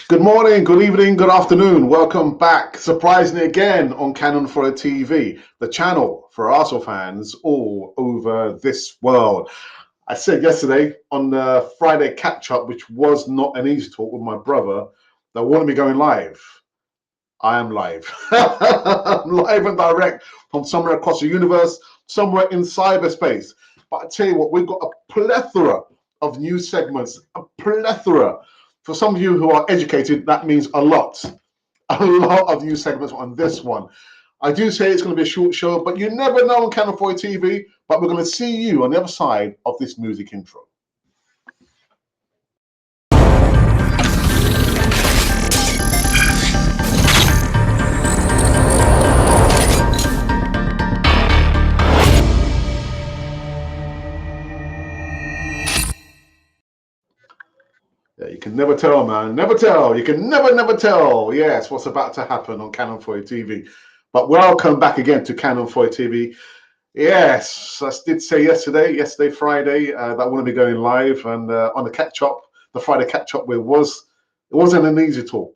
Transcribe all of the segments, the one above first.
Good morning, good evening, good afternoon. Welcome back, surprisingly again, on Canon for a TV, the channel for Arsenal fans all over this world. I said yesterday on the Friday catch-up, which was not an easy talk with my brother, that I wanted me going live. I am live. I'm live and direct from somewhere across the universe, somewhere in cyberspace. But I tell you what, we've got a plethora of new segments, a plethora. For some of you who are educated, that means a lot. A lot of new segments on this one. I do say it's going to be a short show, but you never know on Canon 4 TV. But we're going to see you on the other side of this music intro. Yeah, you can never tell, man. Never tell. You can never tell. Yes, what's about to happen on Canon 4 TV. But welcome back again to Canon 4 TV. Yes, I did say yesterday, Friday, that I want to be going live, and on the catch-up, the Friday catch-up, it wasn't an easy talk.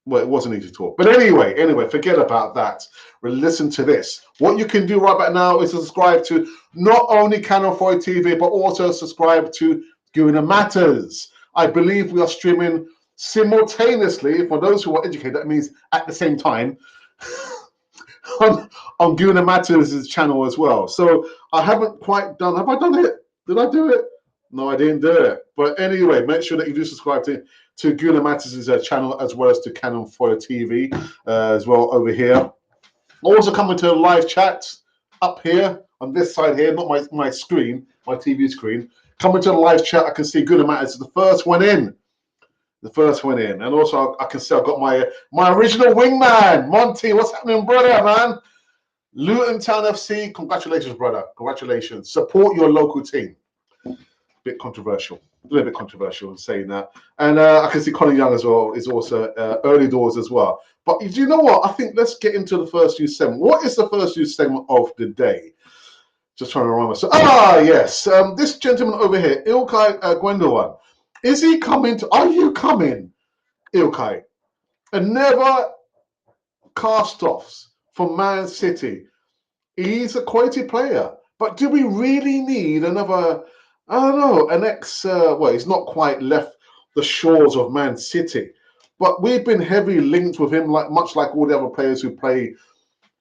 Well, it wasn't easy talk. But anyway, forget about that. Listen to this. What you can do right about now is subscribe to not only Canon 4 TV, but also subscribe to Guna Matters. I believe we are streaming simultaneously. For those who are educated, that means at the same time on Guna Matters' channel as well. So I haven't quite done. Have I done it? Did I do it? No, I didn't do it. But anyway, make sure that you do subscribe to Guna Matters' channel, as well as to Canon Foil TV as well over here. Also coming to a live chat up here on this side here, not my screen, my TV screen. Coming to the live chat, I can see Guna Matters is the first one in. The first one in. And also I can see I've got my original wingman, Monty. What's happening, brother, man? Luton Town FC, congratulations, brother. Congratulations. Support your local team. Bit controversial, a little bit controversial in saying that. And I can see Colin Young as well is also early doors as well. But do you know what? I think let's get into the first news segment. What is the first news segment of the day? Just trying to remind myself. Yes. This gentleman over here, Ilkay Gundogan. Is he coming to? Are you coming, Ilkay? And never cast-offs for Man City. He's a quality player. But do we really need another? I don't know, an well, he's not quite left the shores of Man City, but we've been heavily linked with him, much like all the other players who play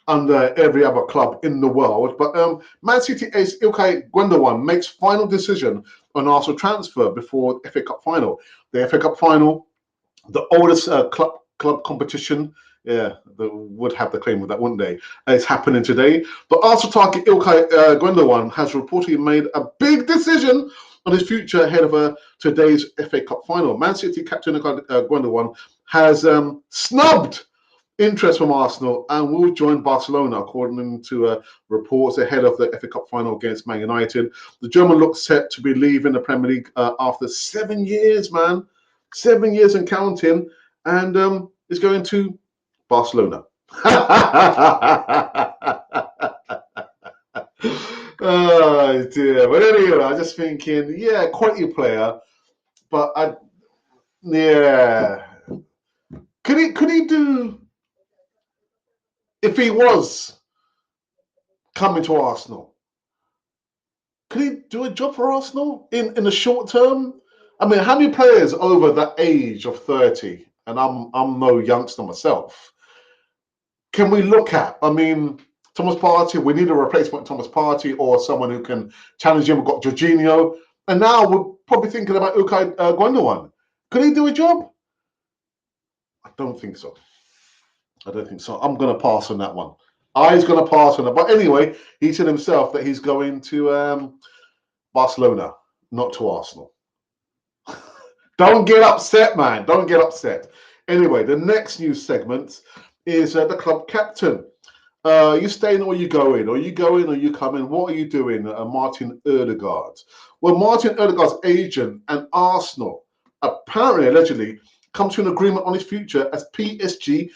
under every other club in the world. But Man City ace Ilkay Gundogan makes final decision on Arsenal transfer before FA Cup final. The FA Cup final, the oldest club competition. Yeah, they would have the claim of that, wouldn't they? It's happening today. But Arsenal target Ilkay Gundogan has reportedly made a big decision on his future ahead of today's FA Cup final. Man City captain Ilkay Gundogan has snubbed interest from Arsenal and will join Barcelona, according to reports ahead of the FA Cup final against Man United. The German looks set to be leaving the Premier League after 7 years, man. 7 years and counting, and is going to Barcelona. Oh dear. But anyway, I'm just thinking, yeah, quality player, but yeah. Could he do, if he was coming to Arsenal, could he do a job for Arsenal in the short term? I mean, how many players over the age of 30, and I'm no youngster myself, can we look at? I mean, Thomas Partey, we need a replacement Thomas Partey or someone who can challenge him. We've got Jorginho. And now we're probably thinking about Ilkay Gundogan. Could he do a job? I don't think so. I don't think so. I'm going to pass on that one. I's going to pass on that. But anyway, he said himself that he's going to Barcelona, not to Arsenal. Don't get upset, man. Don't get upset. Anyway, the next news segment is the club captain. You staying or you going? Are you going or you coming? What are you doing, Martin Ødegaard? Well, Martin Ødegaard's agent and Arsenal apparently, allegedly, come to an agreement on his future as PSG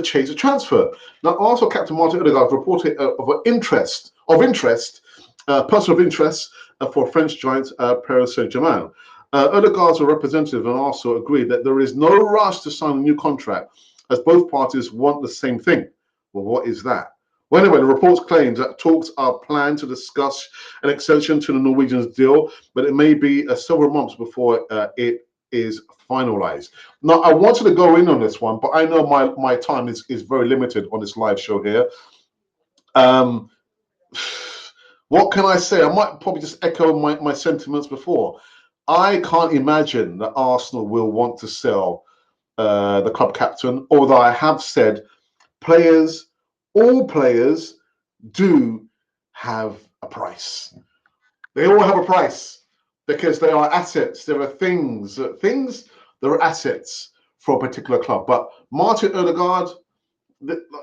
chase a transfer. Now, Arsenal captain Martin Ødegaard reported personal interest for French giants Paris Saint-Germain. Odegaard's representative and also agreed that there is no rush to sign a new contract as both parties want the same thing. Well, what is that? Well, anyway, the reports claim that talks are planned to discuss an extension to the Norwegians' deal, but it may be several months before it is finalized. Now, I wanted to go in on this one, but I know my time is very limited on this live show here. Um, what can I say? I might probably just echo my sentiments before. I can't imagine that Arsenal will want to sell the club captain, although I have said players, all players do have a price. They all have a price because they are assets. There are things that are assets for a particular club. But Martin Odegaard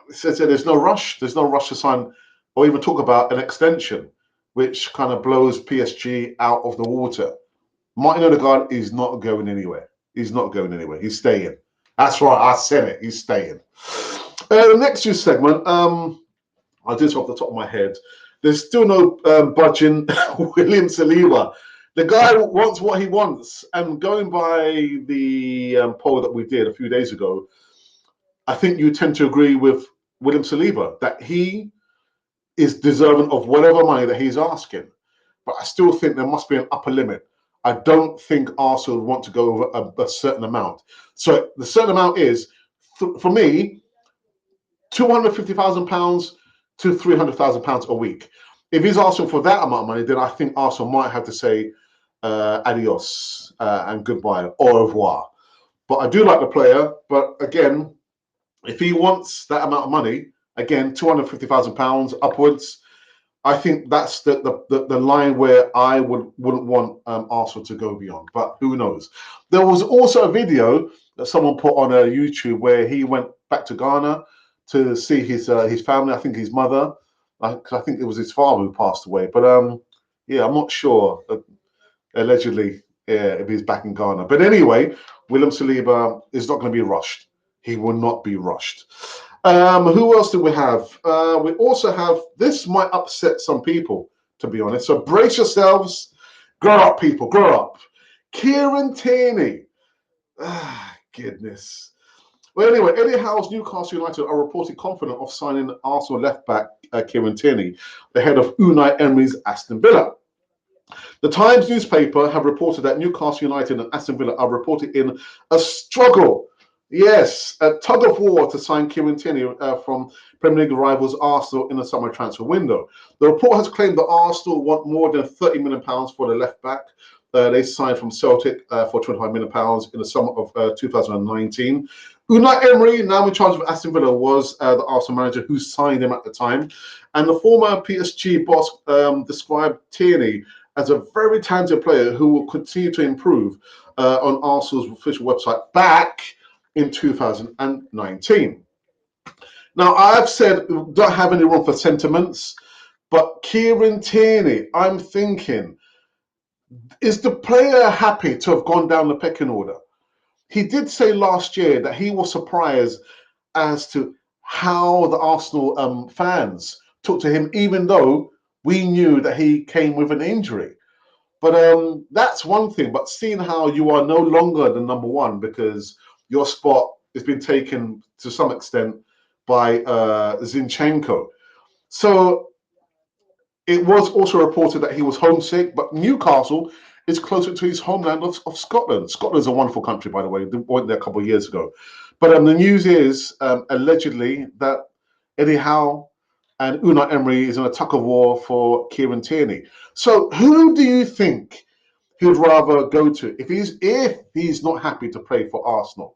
says that there's no rush. There's no rush to sign or even talk about an extension, which kind of blows PSG out of the water. Martin Odegaard is not going anywhere. He's not going anywhere. He's staying. That's right. I said it. He's staying. The next news segment, I'll do this off the top of my head. There's still no budging William Saliba. The guy wants what he wants. And going by the poll that we did a few days ago, I think you tend to agree with William Saliba that he is deserving of whatever money that he's asking. But I still think there must be an upper limit. I don't think Arsenal would want to go over a certain amount. So the certain amount is, for me, £250,000 to £300,000 a week. If he's asking for that amount of money, then I think Arsenal might have to say adios and goodbye, au revoir. But I do like the player. But again, if he wants that amount of money, again, £250,000 upwards, I think that's the line where I wouldn't want Arsenal to go beyond. But who knows? There was also a video that someone put on YouTube where he went back to Ghana to see his family. I think his mother. I think it was his father who passed away. But yeah, I'm not sure. Allegedly, yeah, if he's back in Ghana. But anyway, William Saliba is not going to be rushed. He will not be rushed. Who else do we have? We also have, this might upset some people, to be honest. So brace yourselves. Grow up, people. Grow up. Kieran Tierney. Ah, goodness. Well, anyway, Eddie Howe's Newcastle United are reported confident of signing Arsenal left-back Kieran Tierney, the head of Unai Emery's Aston Villa. The Times newspaper have reported that Newcastle United and Aston Villa are reported in a struggle. Yes, a tug of war to sign Kieran Tierney from Premier League rivals Arsenal in the summer transfer window. The report has claimed that Arsenal want more than £30 million for the left back. They signed from Celtic for £25 million in the summer of 2019. Unai Emery, now in charge of Aston Villa, was the Arsenal manager who signed him at the time. And the former PSG boss described Tierney as a very talented player who will continue to improve on Arsenal's official website back in 2019. Now, I've said don't have any room for sentiments, but Kieran Tierney, I'm thinking, is the player happy to have gone down the pecking order? He did say last year that he was surprised as to how the Arsenal fans took to him, even though we knew that he came with an injury. But that's one thing. But seeing how you are no longer the number one because your spot has been taken to some extent by Zinchenko. So it was also reported that he was homesick, but Newcastle is closer to his homeland of Scotland. Scotland's a wonderful country, by the way. They went there a couple of years ago. But the news is allegedly that Eddie Howe and Unai Emery is in a tug of war for Kieran Tierney. So who do you think he would rather go to if he's not happy to play for Arsenal?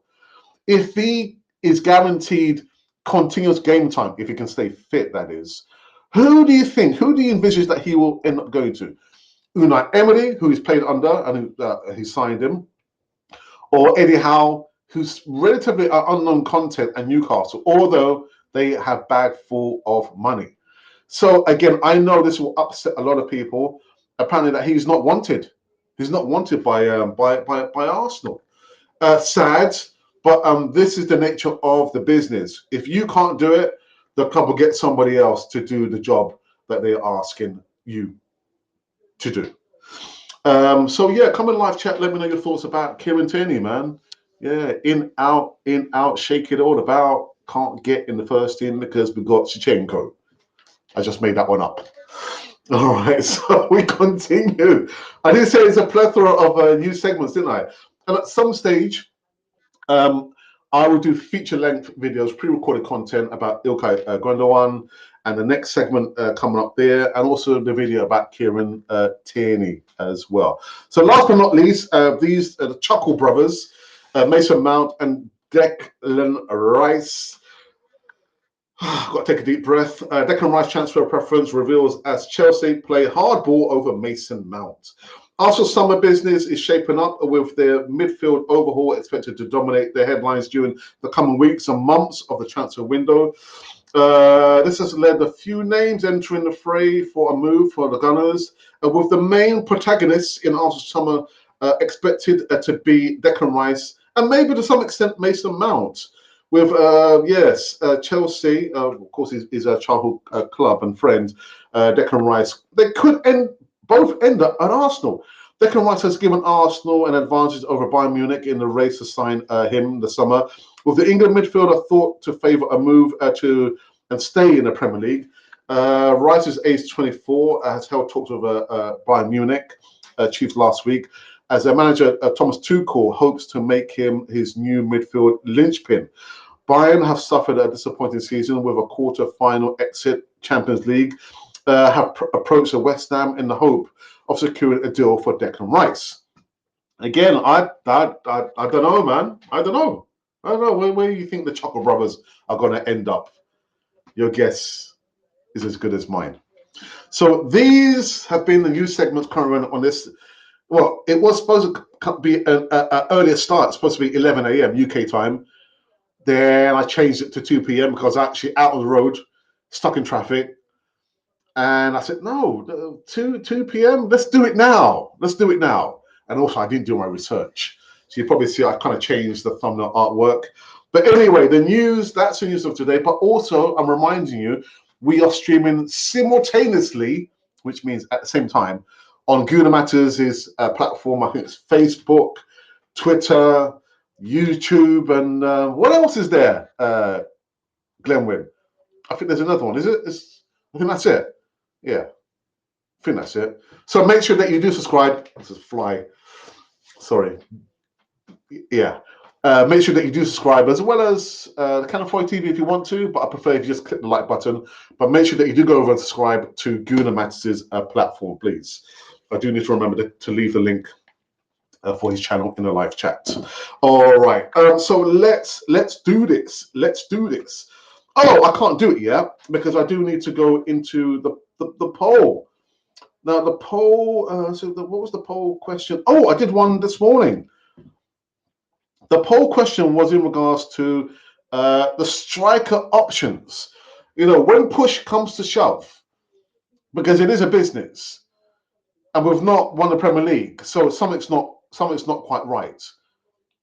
If he is guaranteed continuous game time, if he can stay fit, that is, who do you envisage that he will end up going to? Unai Emery, who he's played under and he signed him, or Eddie Howe, who's relatively unknown content at Newcastle, although they have bag full of money. So again, I know this will upset a lot of people. Apparently, that he's not wanted. He's not wanted by Arsenal. Sad, but this is the nature of the business. If you can't do it, the club will get somebody else to do the job that they're asking you to do. So yeah, come in live chat. Let me know your thoughts about Kieran Tierney, man. Yeah, in, out, shake it all about. Can't get in the first team because we got Shichenko. I just made that one up. All right, so we continue. I did say it's a plethora of new segments, didn't I? And at some stage, um, I will do feature-length videos, pre-recorded content about Ilkay Gundogan, and the next segment coming up there, and also the video about Kieran Tierney as well. So last but not least, these are the Chuckle brothers, Mason Mount and Declan Rice. Got to take a deep breath. Declan Rice transfer preference reveals as Chelsea play hardball over Mason Mount. Arsenal summer business is shaping up with their midfield overhaul expected to dominate their headlines during the coming weeks and months of the transfer window. This has led a few names entering the fray for a move for the Gunners, with the main protagonists in Arsenal summer expected to be Declan Rice and maybe to some extent Mason Mount. With Chelsea, of course, is a childhood club and friend, Declan Rice. They could both end up at Arsenal. Declan Rice has given Arsenal an advantage over Bayern Munich in the race to sign him this summer. With the England midfielder thought to favour a move to and stay in the Premier League, Rice is age 24, has held talks with Bayern Munich, achieved last week, as their manager Thomas Tuchel hopes to make him his new midfield linchpin. Bayern have suffered a disappointing season with a quarter-final exit Champions League, have approached the West Ham in the hope of securing a deal for Declan Rice. Again, I don't know, man. I don't know. Where you think the Chuckle Brothers are going to end up. Your guess is as good as mine. So these have been the news segments currently on this. Well, it was supposed to be an earlier start. It's supposed to be 11 a.m. UK time. Then I changed it to 2 p.m. because I'm actually out on the road, stuck in traffic. And I said, no, 2 p.m. Let's do it now. Let's do it now. And also, I didn't do my research. So you probably see I kind of changed the thumbnail artwork. But anyway, that's the news of today. But also, I'm reminding you, we are streaming simultaneously, which means at the same time, on Guna Matters' platform. I think it's Facebook, Twitter, YouTube, and what else is there, Glenwyn? I think there's another one. Is it? I think that's it. Yeah, I think that's it. So make sure that you do subscribe. This is fly. Sorry. Yeah. Make sure that you do subscribe, as well as Canafoy TV if you want to, but I prefer if you just click the like button. But make sure that you do go over and subscribe to Guna Matters' platform, please. I do need to remember to leave the link for his channel in the live chat. All right. So let's do this. Let's do this. Oh, I can't do it yet because I do need to go into the poll. Now the poll. What was the poll question? Oh, I did one this morning. The poll question was in regards to the striker options. You know, when push comes to shove, because it is a business, and we've not won the Premier League, so something's not quite right.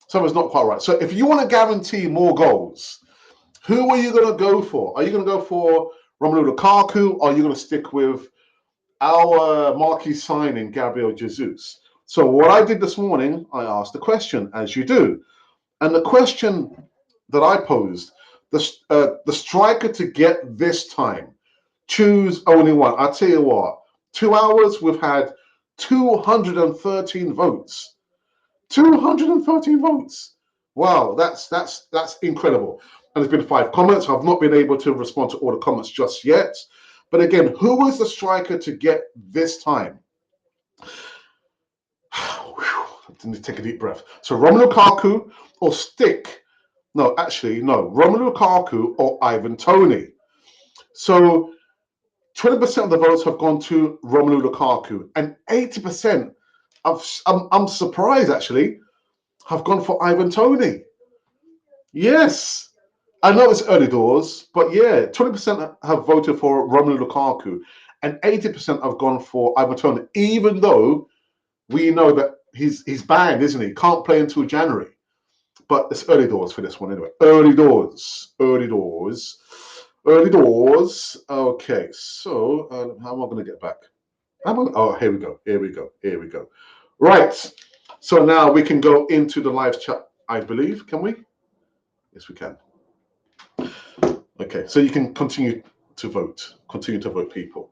Something's not quite right. So if you want to guarantee more goals, who are you going to go for? Are you going to go for Romelu Lukaku, or are you going to stick with our marquee signing, Gabriel Jesus? So what I did this morning, I asked the question, as you do. And the question that I posed, the striker to get this time, choose only one. I'll tell you what, 2 hours, we've had 213 votes. 213 votes. Wow, that's incredible. And there's been 5 comments. I've not been able to respond to all the comments just yet. But again, who is the striker to get this time? Let me take a deep breath. So Romelu Lukaku or Romelu Lukaku or Ivan Toney. So 20% of the votes have gone to Romelu Lukaku, and 80% I'm surprised actually, have gone for Ivan Toney. Yes, I know it's early doors, but yeah, 20% have voted for Romelu Lukaku, and 80% have gone for Ivan Toney, even though we know that he's banned, isn't he? Can't play until January. But it's early doors for this one anyway. Early doors. Okay, so how am I going to get back? Oh, here we go. Right. So now we can go into the live chat, I believe. Can we? Yes, we can. Okay, so you can continue to vote. Continue to vote, people.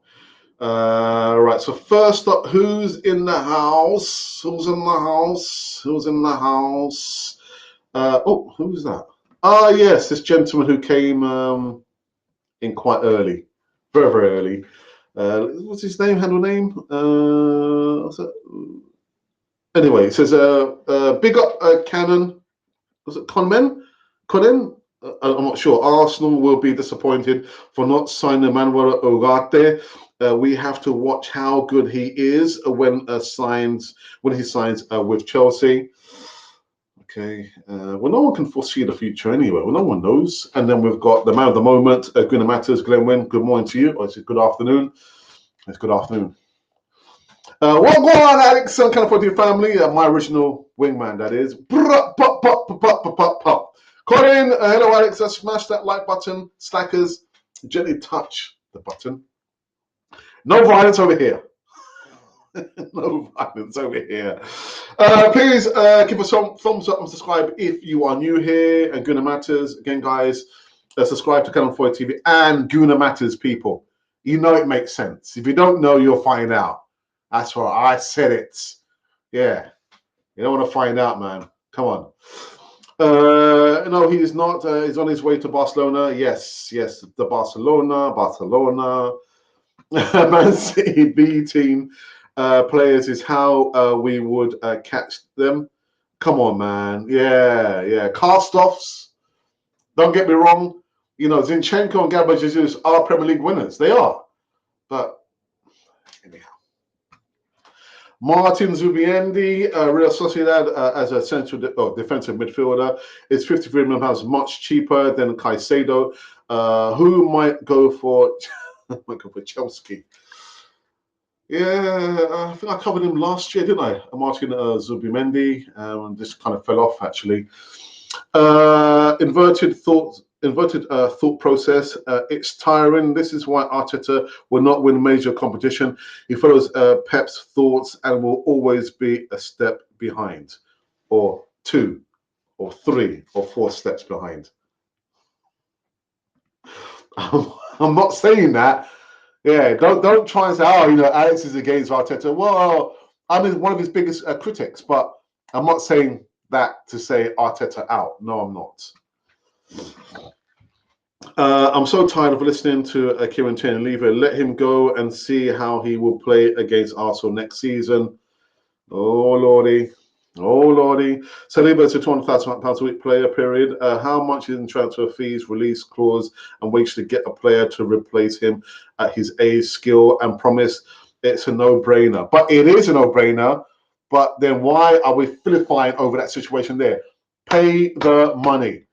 Right, so first up, who's in the house? Who's in the house? Who's in the house? Oh, who's that? Ah, yes, this gentleman who came in quite early, very, very early. What's his name? Handle name? What's that? Anyway, it says, big up Cannon. Was it Conmen? Conan? I'm not sure. Arsenal will be disappointed for not signing Manuel Ugarte. We have to watch how good he is when he signs with Chelsea. Okay. Well, no one can foresee the future anyway. Well, no one knows. And then we've got the man of the moment, Gunnar Matters, Glenn Wynn. Good morning to you. Or is it good afternoon? It's good afternoon. What go on, Alex? Some kind of for your family. My original wingman, that is. Pop, pop, pop, pop, pop, pop, pop. Colin, hello, Alex. Smash that like button. Slackers, gently touch the button. No violence over here. No violence over here. Please give us some thumbs up and subscribe if you are new here. And Guna Matters, again, guys, subscribe to Canon 4 TV and Guna Matters, people. You know it makes sense. If you don't know, you'll find out. That's right. I said it. Yeah. You don't want to find out, man. Come on. No, he's not. He's on his way to Barcelona. Yes, the Barcelona. Man City B team players is how we would catch them. Come on, man. Yeah. Cast-offs. Don't get me wrong. You know, Zinchenko and Gabriel Jesus are Premier League winners. They are. But anyhow. Martin Zubimendi, Real Sociedad as a central defensive midfielder is £53 million, much cheaper than Caicedo. Who might go for Chelsea? Yeah, I think I covered him last year, didn't I? Martin Zubimendi, and this kind of fell off actually. Inverted thought process. It's tiring. This is why Arteta will not win major competition. He follows Pep's thoughts and will always be a step behind, or 2, or 3, or 4 steps behind. I'm not saying that. Yeah, don't try and say, oh, you know, Alex is against Arteta. Well, I'm one of his biggest critics, but I'm not saying that to say Arteta out. No, I'm not. I'm so tired of listening to Kieran Tierney. Leave it. Let him go and see how he will play against Arsenal next season. Oh, Lordy. Saliba is a £200,000 a week player, period. How much is in transfer fees, release clause, and wage to get a player to replace him at his age, skill, and promise? It's a no-brainer. But it is a no-brainer. But then why are we filifying over that situation there? Pay the money.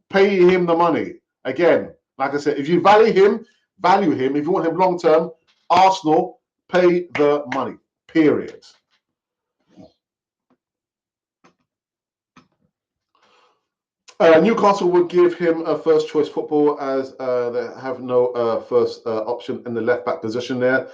Pay him the money. Again, like I said, if you value him. If you want him long-term, Arsenal, pay the money, period. Newcastle would give him a first choice football as they have no first option in the left back position there.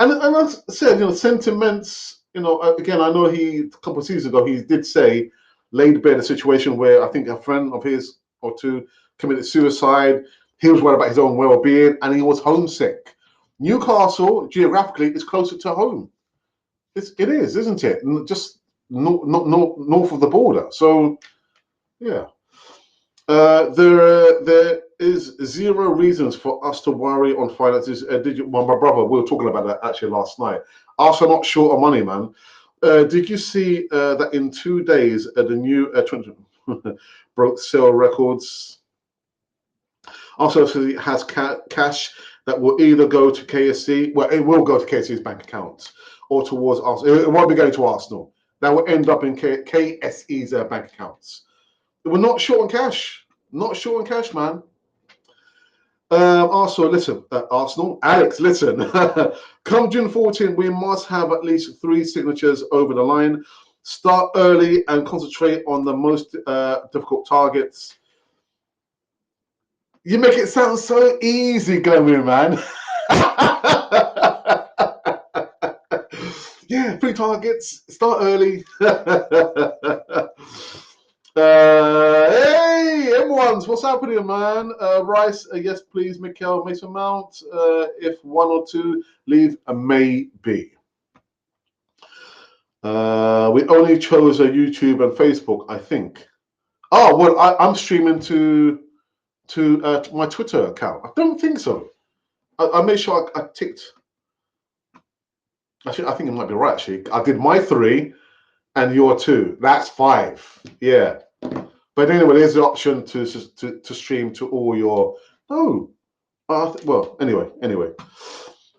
And as I said, you know, sentiments, you know, again, I know a couple of seasons ago, he did say, laid bare the situation where I think a friend of his or two committed suicide. He was worried about his own well-being and he was homesick. Newcastle, geographically, is closer to home. It is, isn't it? Just north of the border. So, yeah. There is zero reasons for us to worry on finances. My brother, we were talking about that actually last night. Arsenal not short of money, man. Did you see that in 2 days the new 20 broke sale records? Arsenal has cash that will either go to KSC. Well, it will go to KSC's bank account or towards Arsenal. It won't be going to Arsenal. That will end up in KSE's bank accounts. We're not short on cash. Not short on cash, man. Arsenal, listen. Arsenal, Alex, listen. Come June 14, we must have at least 3 signatures over the line. Start early and concentrate on the most difficult targets. You make it sound so easy, Glenn, man. Yeah, 3 targets. Start early. Hey, M1s, what's happening, man? Rice, yes, please. Mikhail, Mason Mount. If 1 or 2, leave a maybe. We only chose a YouTube and Facebook, I think. Oh, well, I'm streaming to my Twitter account. I don't think so. I made sure I ticked. Actually, I think it might be right. Actually, I did my 3 and your 2. That's 5. Yeah. But anyway, there's the option to stream to all your. No. Well, anyway.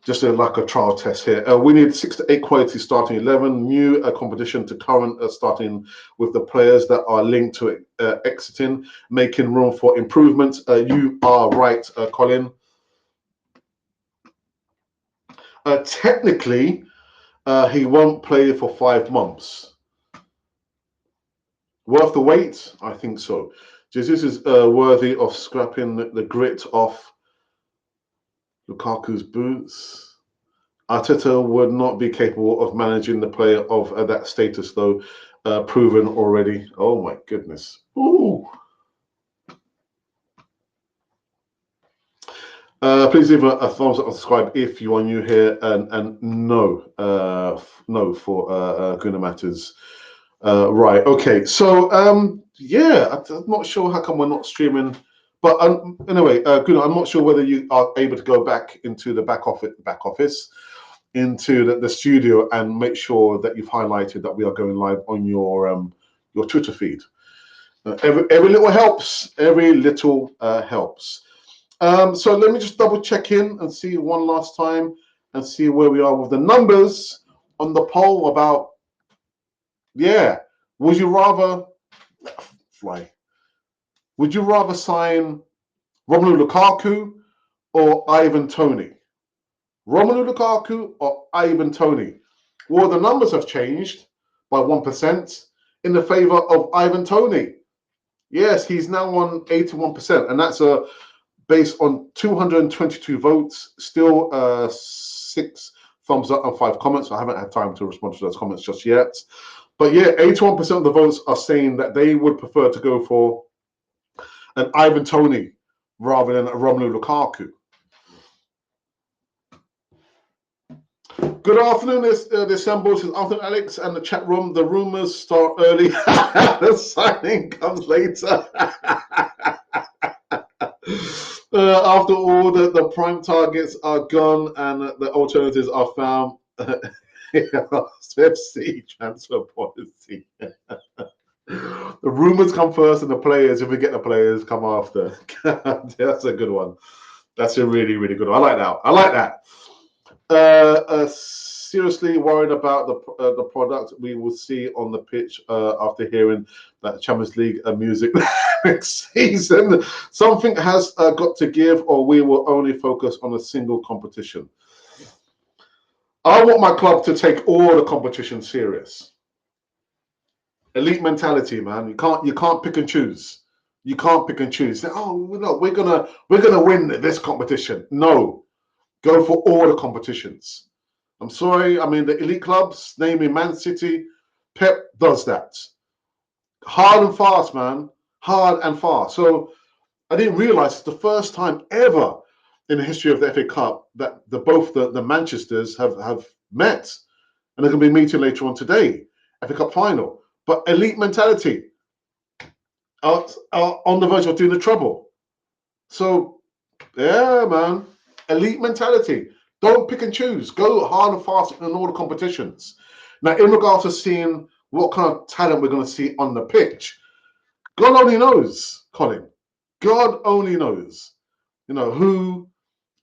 Just like a trial test here. We need 6 to 8 quality starting 11. New competition to current starting with the players that are linked to it, exiting, making room for improvement. You are right, Colin. Technically, he won't play for 5 months. Worth the wait? I think so. Jesus is worthy of scrapping the grit off Lukaku's boots. Arteta would not be capable of managing the player of that status, though, proven already. Oh my goodness. Ooh. Please leave a thumbs up and subscribe if you are new here, and no for Guna Matters. Right, okay. So yeah, I'm not sure how come we're not streaming, but anyway, Guna, I'm not sure whether you are able to go back into the back office into the studio and make sure that you've highlighted that we are going live on your Twitter feed. Every little helps. Every little helps. So let me just double check in and see one last time and see where we are with the numbers on the poll about, yeah, would you rather sign Romelu Lukaku or Ivan Toney? Romelu Lukaku or Ivan Toney? Well, the numbers have changed by 1% in the favor of Ivan Toney. Yes, he's now on 81%, and that's based on 222 votes, still 6 thumbs up and 5 comments. I haven't had time to respond to those comments just yet. But yeah, 81% of the votes are saying that they would prefer to go for an Ivan Toney rather than a Romelu Lukaku. Good afternoon, the assemblage is Arthur Alex and the chat room. The rumors start early. The signing comes later. After all, the prime targets are gone and the alternatives are found. FC transfer policy. The rumors come first and the players, if we get the players, come after. That's a good one. That's a really, really good one. I like that. Seriously worried about the product we will see on the pitch after hearing that Champions League music next season. Something has got to give, or we will only focus on a single competition. I want my club to take all the competition serious. Elite mentality, man. You can't pick and choose. You can't pick and choose. Oh no, we're gonna win this competition. No, go for all the competitions. I'm sorry. I mean, the elite clubs, namely Man City, Pep does that. Hard and fast, man. Hard and fast. So I didn't realize it's the first time ever in the history of the FA Cup that both the Manchesters have met. And they're going to be meeting later on today, FA Cup final. But elite mentality are on the verge of doing the treble. So, yeah, man. Elite mentality. Don't pick and choose. Go hard and fast in all the competitions. Now, in regards to seeing what kind of talent we're going to see on the pitch, God only knows, Colin. God only knows. You know, who,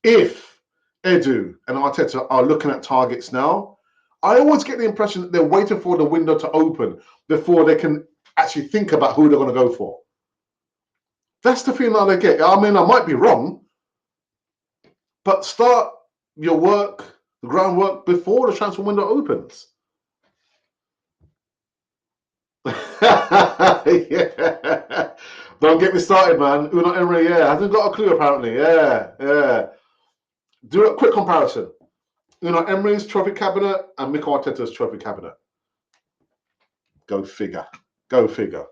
if Edu and Arteta are looking at targets now, I always get the impression that they're waiting for the window to open before they can actually think about who they're going to go for. That's the feeling I get. I mean, I might be wrong, but start your work, the groundwork, before the transfer window opens. Yeah. Don't get me started, man. Unai Emery, hasn't got a clue apparently. Yeah. Do a quick comparison. Emery's trophy cabinet and Mikel Arteta's trophy cabinet. Go figure. Go figure.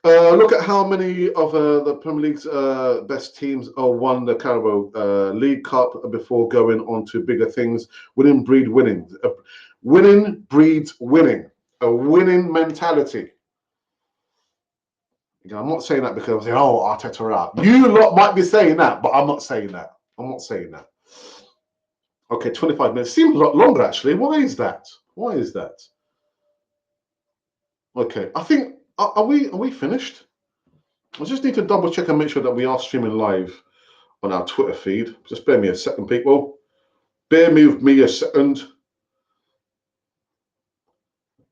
Look at how many of the Premier League's best teams won the Carabao League Cup before going on to bigger things. Winning breeds winning. Winning breeds winning. A winning mentality. Again, I'm not saying that because I'm saying, oh, Arteta out. You lot might be saying that, but I'm not saying that. I'm not saying that. Okay, 25 minutes. Seems a lot longer, actually. Why is that? Why is that? Okay, I think, are we finished? I just need to double check and make sure that we are streaming live on our Twitter feed. Just bear me a second, people. Bear with me a second.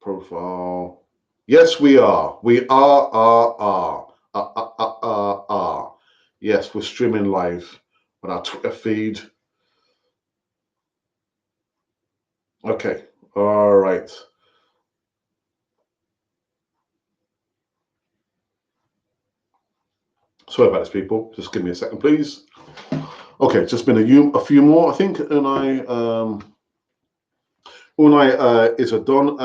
Profile. Yes, we are. We are. Yes, we're streaming live on our Twitter feed. Okay. All right. Sorry about this, people. Just give me a second, please. Okay, just been a few more, I think. Unai is a Don.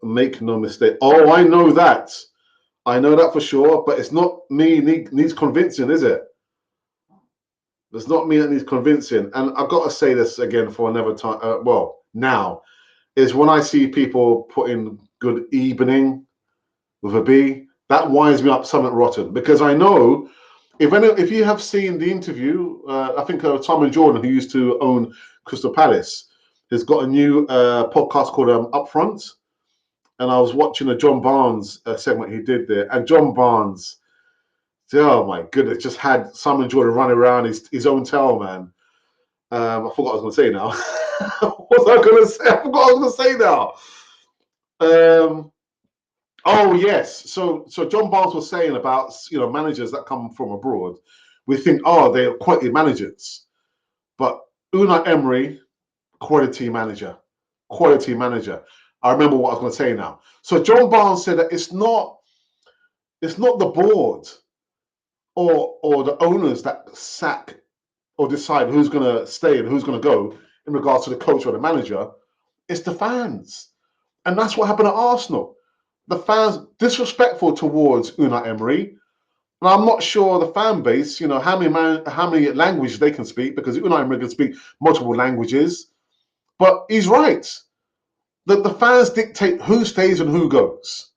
Make no mistake. Oh, I know that. I know that for sure. But it's not me needs convincing, is it? It's not me that needs convincing. And I've got to say this again for another time. Well, now is when I see people putting good evening with a B, that winds me up something rotten because I know if you have seen the interview, I think Tom and Jordan, who used to own Crystal Palace, has got a new podcast called Upfront. And I was watching a John Barnes segment he did there. And John Barnes, oh my goodness, just had Simon Jordan running around his own tail, man. I forgot what I was going to say now. What was I going to say? I forgot what I was going to say now. Oh yes, so John Barnes was saying about managers that come from abroad. We think, oh, they're quality managers, but Unai Emery, quality manager, quality manager. I remember what I was going to say now. So John Barnes said that it's not the board or the owners that sack or decide who's going to stay and who's going to go in regards to the coach or the manager. It's the fans, and that's what happened at Arsenal. The fans disrespectful towards Unai Emery. And I'm not sure the fan base, how many languages they can speak, because Unai Emery can speak multiple languages. But he's right. The fans dictate who stays and who goes.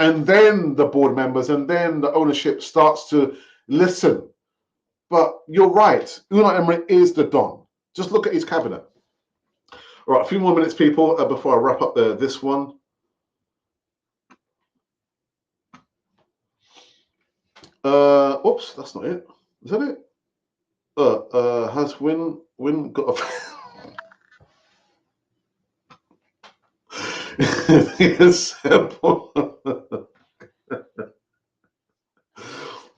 And then the board members and then the ownership starts to listen. But you're right. Unai Emery is the Don. Just look at his cabinet. All right, a few more minutes, people, before I wrap up this one. Oops, that's not it. Is that it? Has Win got a it's simple.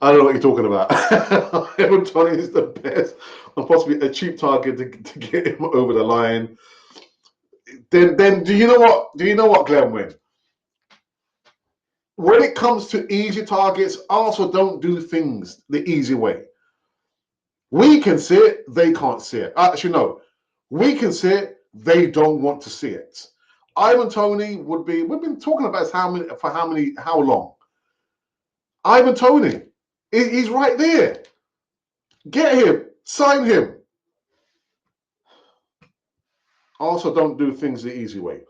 I don't know what you're talking about. Evan Tony is the best and possibly a cheap target to get him over the line. Then do you know what? Do you know what, Glenn Wynn? When it comes to easy targets, also don't do things the easy way. We can see it, they can't see it. Actually, no. We can see it, they don't want to see it. Ivan Toney we've been talking about how long? Ivan Toney, he's right there. Get him, sign him. Also, don't do things the easy way.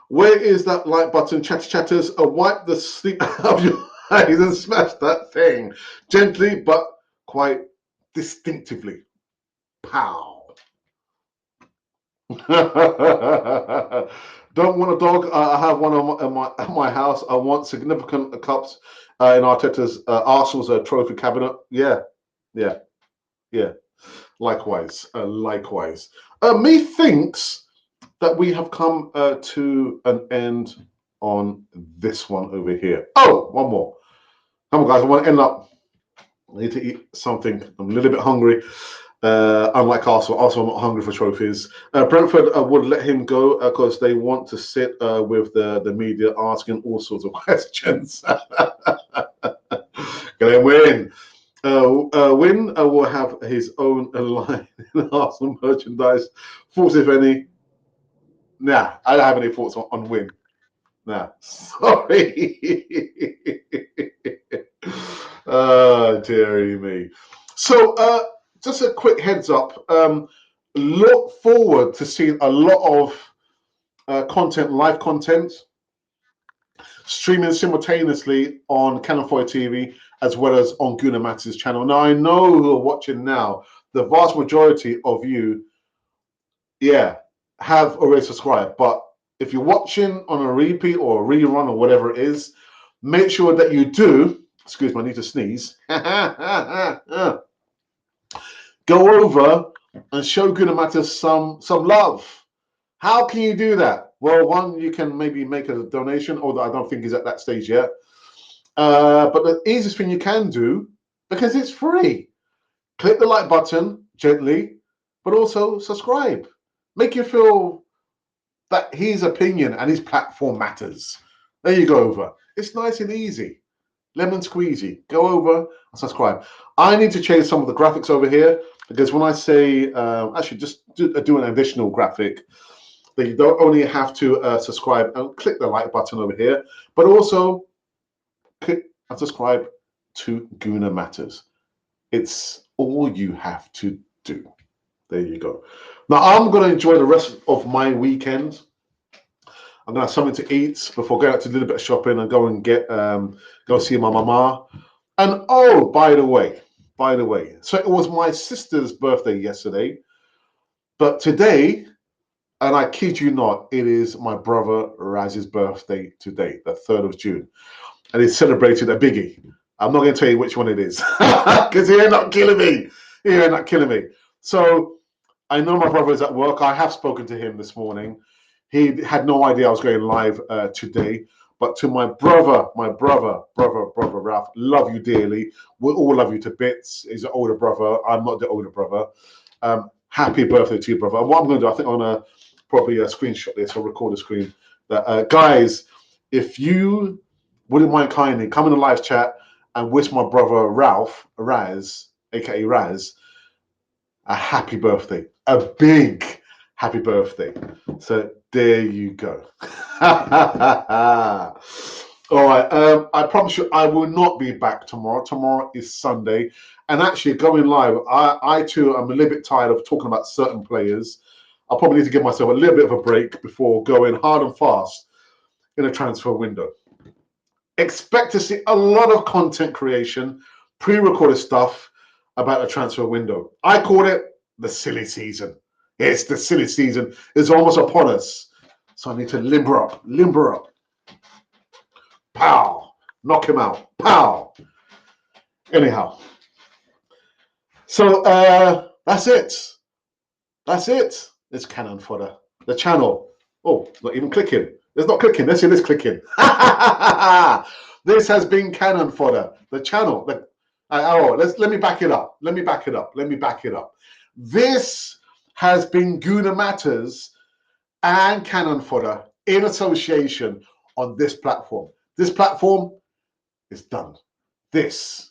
Where is that like button, chatters? Wipe the sleep out of your eyes and smash that thing gently but quite distinctively. Pow. Don't want a dog. I have one at my house. I want significant cups in Arteta's Arsenal's trophy cabinet. Yeah. Likewise. Methinks that we have come to an end on this one over here. Oh, one more. Come on, guys. I want to end up. I need to eat something. I'm a little bit hungry. Unlike Arsenal, I'm not hungry for trophies. Brentford would let him go because they want to sit with the media asking all sorts of questions. Gonna win. Win will have his own line in Arsenal merchandise. Thoughts, if any? Nah, I don't have any thoughts on Win. Nah, sorry. Dearie me. So, just a quick heads up. Look forward to seeing a lot of content, live content, streaming simultaneously on Canon 4 TV as well as on Guna Matt's channel. Now, I know who are watching now, the vast majority of you, yeah, have already subscribed. But if you're watching on a repeat or a rerun or whatever it is, make sure that you do. Excuse me, I need to sneeze. Go over and show Guna Matters some love. How can you do that? Well, one, you can maybe make a donation, although I don't think he's at that stage yet. But the easiest thing you can do, because it's free, click the like button gently, but also subscribe. Make you feel that his opinion and his platform matters. There you go over. It's nice and easy. Lemon squeezy. Go over and subscribe. I need to change some of the graphics over here because when I say, actually just do an additional graphic, that you don't only have to subscribe and click the like button over here, but also click and subscribe to Guna Matters. It's all you have to do. There you go. Now I'm going to enjoy the rest of my weekend. I'm going to have something to eat before going out to do a little bit of shopping and go and go see my mama. And oh, by the way, so it was my sister's birthday yesterday, but today, and I kid you not, it is my brother Raz's birthday today, the 3rd of June. And he's celebrated a biggie. I'm not going to tell you which one it is because he ain't not killing me. He ain't not killing me. So I know my brother is at work. I have spoken to him this morning. He had no idea I was going live today. But to my brother, Ralph, love you dearly. We all love you to bits. He's an older brother. I'm not the older brother. Happy birthday to you, brother. And what I'm going to do, I think I'm going to probably screenshot this or record a screen. Guys, if you wouldn't mind kindly come in the live chat and wish my brother Ralph, Raz, aka Raz, a happy birthday, a big happy birthday. So there you go. All right. I promise you, I will not be back tomorrow. Tomorrow is Sunday, and actually going live, I too am a little bit tired of talking about certain players. I probably need to give myself a little bit of a break before going hard and fast in a transfer window. Expect to see a lot of content creation, pre-recorded stuff about a transfer window. I call it the silly season. It's the silly season. It's almost upon us. So I need to limber up. Pow! Knock him out. Pow! Anyhow. So that's it. That's it. It's cannon fodder. The channel. Oh, not even clicking. It's not clicking. Let's see this clicking. This has been cannon fodder. The channel. Let me back it up. Let me back it up. This has been Guna Matters and Cannon Fodder in association on this platform. This platform is done. This